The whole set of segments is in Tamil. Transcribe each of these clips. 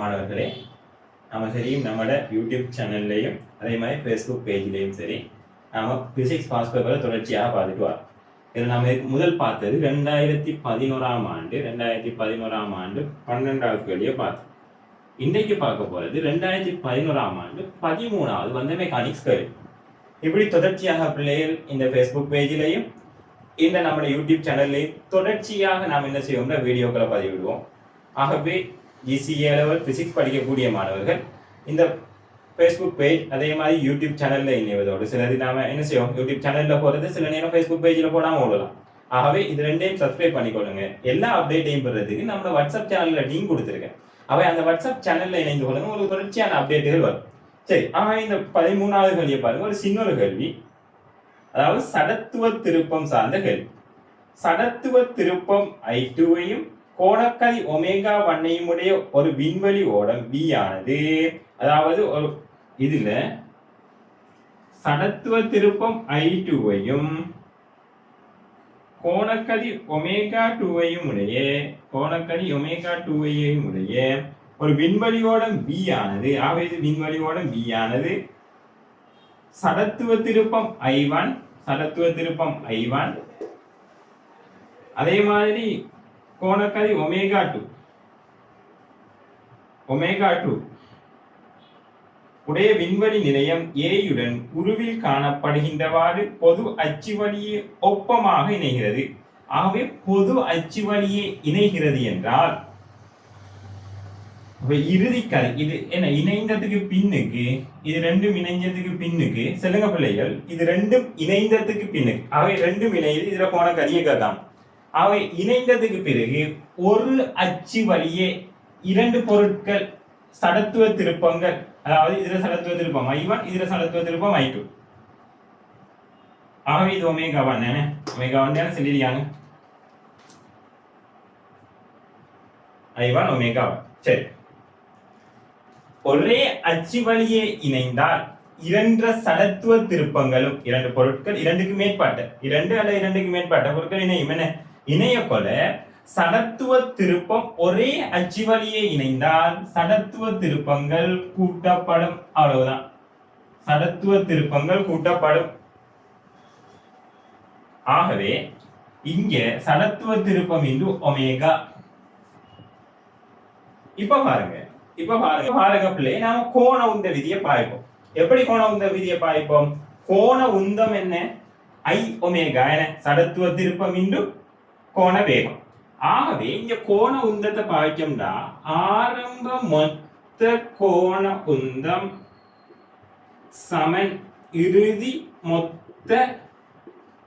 மாணவர்களே, நம்ம சரியும் நம்மளோட யூடியூப் சேனல்லையும் அதே மாதிரி ஃபேஸ்புக் பேஜ்லேயும் சரி நாம் பிசிக்ஸ் பாஸ் பேப்பரை தொடர்ச்சியாக பார்த்துட்டு வரோம். இதில் நம்ம முதல் பார்த்தது 2011ஆம் ஆண்டு 12வது கேள்வியை பார்த்தோம். இன்றைக்கு பார்க்க போகிறது 2011ஆம் ஆண்டு 13வது வந்த மெக்கானிக்ஸ் கேள்வி. இப்படி தொடர்ச்சியாக பிள்ளைகள் இந்த ஃபேஸ்புக் பேஜிலையும் இந்த நம்மளோட யூடியூப் சேனல்லையும் தொடர்ச்சியாக நாம் என்ன செய்வோம்னா வீடியோக்களை பதிவிடுவோம். ஆகவே GCA லெவல் பிசிக்ஸ் படிக்கக்கூடிய மாணவர்கள் இந்த ஃபேஸ்புக் பேஜ் அதே மாதிரி யூடியூப் சேனலில் இணைவதோடு சிலது நாம என்ன செய்வோம், யூடியூப் சேனலில் போகிறது சில நேரம் ஃபேஸ்புக் பேஜில் போடாமல் ஓடலாம். ஆகவே இது ரெண்டையும் சப்ஸ்கிரைப் பண்ணிக்கொள்ளுங்க. எல்லா அப்டேட்டையும் பெறதுக்கு நம்மளோட வாட்ஸ்அப் சேனலில் லிங்க் கொடுத்துருக்கேன். அவை அந்த வாட்ஸ்அப் சேனலில் இணைந்து கொள்ளுங்க, உங்களுக்கு தொடர்ச்சியான அப்டேட்டுகள் வரும். சரி, ஆக இந்த 13வது கேள்வியை பாருங்க. ஒரு சின்ன ஒரு கேள்வி, அதாவது சடத்துவ திருப்பம் சார்ந்த கேள்வி. சடத்துவ திருப்பம் I2வையும் கோணக்கதி ஒமேகா 1ஐயும் உடைய ஒரு விண்வெளி ஓடம் B ஆனது, அதாவது ஒரு இதுல சடத்துவ திருப்பம் I2வையும் கோணக்கதி ஒமேகா 2ஐயும் உடைய ஒரு விண்வெளி ஓடம் B ஆனது, ஆகவே இது விண்வெளி ஓடம் B ஆனது சடத்துவ திருப்பம் I1 அதே மாதிரி கோணக்கதி ஒமேகா 2 உடைய விண்வெளி நிலையம் ஏயுடன் உருவில் காணப்படுகின்றவாறு பொது அச்சு வழியே ஒப்பமாக இணைகிறது. ஆகவே பொது அச்சு வழியே இணைகிறது என்றால் இறுதி கதை இது என்ன, இணைந்ததுக்கு பின்னுக்கு இது ரெண்டும் இணைஞ்சதுக்கு பின்னுக்கு சொல்லுங்க பிள்ளைகள், இது ரெண்டும் இணைந்ததுக்கு பின்னுக்கு, ஆகவே ரெண்டும் இணைந்து இதுல கோணக்கதியை கேட்காம, அவை இணைந்ததுக்கு பிறகு ஒரு அச்சு வழியே இரண்டு பொருட்கள் சடத்துவ திருப்பங்கள், அதாவது இதுல சடத்துவ திருப்பம் I1, இதுல சடத்துவ திருப்பம் I2, ஆகவே இது ஒமேகா 1 சொல்லிருக்காங்க. I1 omega 1. சரி, ஒரே அச்சு வழியே இணைந்தால் இரண்டு சடத்துவ திருப்பங்களும், இரண்டு பொருட்கள் இரண்டுக்கு மேற்பட்ட பொருட்கள் இணையும். என்ன இணைய கொல சடத்துவ திருப்பம் ஒரே அச்சு வழியே இணைந்தால் சடத்துவ திருப்பங்கள் கூட்டப்படும். அவ்வளவுதான், சடத்துவ திருப்பங்கள் கூட்டப்படும். ஆகவே இங்க சடத்துவ திருப்பம் இன்டு ஒமேகா. இப்ப பாருங்க பிள்ளை, நாம கோண உந்த விதியை பாய்ப்போம். எப்படி கோண உந்த விதியை பாய்ப்போம்? கோண உந்தம் என்ன? I ஒமேகா என்ன, சடத்துவ திருப்பம் இன்டு கோண வேகம். ஆகவே இங்க கோண உந்தத்தை பாய்ச்சோம்டா ஆரம்ப மொத்த கோண உந்தம் சமன் இறுதி மொத்த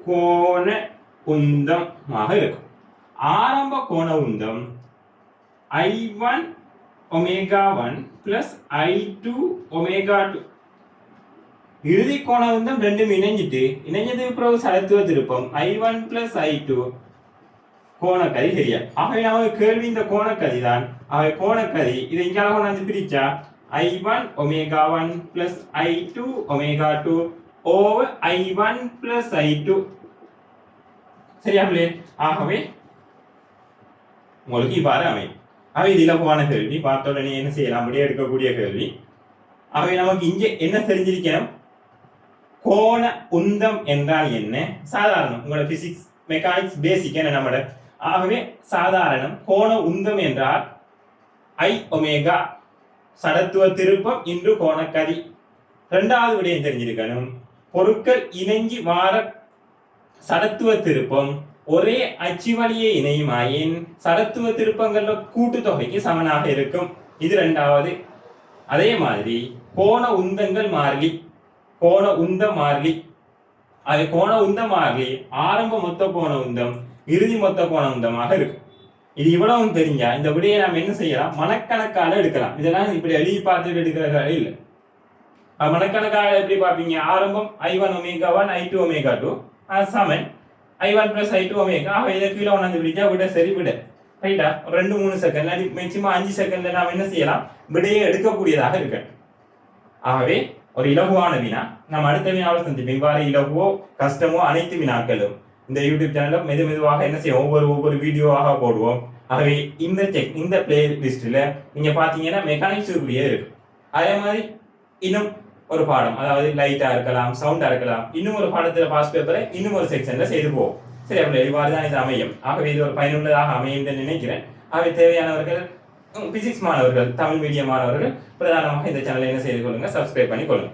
கோண உந்தமாக இருக்கும். ஆரம்ப கோண உந்தம் I1 omega 1 plus I2 omega 2. இறுதி கோண உந்தம் ரெண்டும் இணைஞ்சதுக்கு பிறகு சடத்துவ திருப்பம் I1 பிளஸ் I2 கோணக்கதி. சரியா? ஆகவே நமக்கு கேள்வி இந்த கோணக்கதி தான். ஆகவே கோணக்கதி இதை இங்கால கொண்டாந்து பிரிச்சா I1 omega 1 plus I2 omega 2 over I1 plus I2. சரியா பிள்ளை? ஆகவே உங்களுக்கு இவ்வாறு அமையும். ஆகவே இது இலகுவான கேள்வி, பார்த்த உடனே என்ன செய்யலாம், அப்படியே எடுக்கக்கூடிய கேள்வி. ஆகவே நமக்கு இங்கே என்ன தெரிஞ்சிருக்கணும், கோண உந்தம் என்றால் என்ன, சாதாரணம் உங்களோட பிசிக்ஸ் மெக்கானிக்ஸ் பேசிக் என்ன நம்மட. ஆகவே சாதாரணம் கோண உந்தம் என்றால் I ஒமேகா சடத்துவ திருப்பம் இன்று கோணக்கதி. இரண்டாவது விடயம் தெரிஞ்சிருக்கணும், பொருட்கள் இணைஞ்சி வார சடத்துவ திருப்பம் ஒரே அச்சு வழியே இணையுமாயின் சடத்துவ திருப்பங்கள கூட்டுத்தொகைக்கு சமனாக இருக்கும். இது இரண்டாவது. அதே மாதிரி கோண உந்தங்கள் மாறிலி, கோண உந்த மாறிலி. அது கோண உந்த மாறிலி ஆரம்ப மொத்த கோண உந்தம் இறுதி மொத்த கோண உந்தமாக இருக்கும். இது இவ்வளவும் தெரிஞ்சா இந்த விடையை நாம் என்ன செய்யலாம், மனக்கணக்கால எடுக்கலாம். இதெல்லாம் இப்படி எழுதி பார்த்துட்டு எடுக்கிற இல்லை. மனக்கணக்காக எப்படி பார்ப்பீங்க, ஆரம்பம் I1 ஒமேகா 1 I2 ஒமேகா 2 சமன் I1 பிளஸ் I2 ஒமேகா. இதை கீழே ஒன்னாந்து பிடிச்சா விட சரி விட ரைட்டா, 2-3 செகண்ட் மேக்சிமம் 5 செகண்ட்ல நாம் என்ன செய்யலாம், விடையை எடுக்கக்கூடியதாக இருக்கு. ஆகவே ஒரு இலகுவான வினா நம்ம அடுத்த வினாவில் சந்திப்போம். இவ்வாறு இலகுவோ கஷ்டமோ அனைத்து வினாக்களும் இந்த யூடியூப் சேனல்ல மெதுவாக என்ன செய்வோம், ஒவ்வொரு வீடியோவாக போடுவோம். ஆகவே இந்த பிளே லிஸ்ட்ல நீங்க பாத்தீங்கன்னா மெக்கானிக்ஸ் கூடிய இருக்கு. அதே மாதிரி இன்னும் ஒரு பாடம், அதாவது லைட்டா இருக்கலாம், சவுண்டா இருக்கலாம், இன்னும் ஒரு பாடத்துல பாஸ் பேப்பரை இன்னும் ஒரு செக்ஷன்ல செய்து போவோம். சரி, அப்படி இவ்வாறு தான் இது அமையும். ஆகவே இது ஒரு பயனுள்ளதாக அமையும் என்று நினைக்கிறேன். ஆகவே தேவையானவர்கள், பிசிக்ஸ் மாணவர்கள், தமிழ் மீடியம் மாணவர்கள் பிரதானமாக இந்த சேனலை என்ன செய்து கொள்ளுங்க, சப்ஸ்கிரைப் பண்ணி கொள்ளுங்க.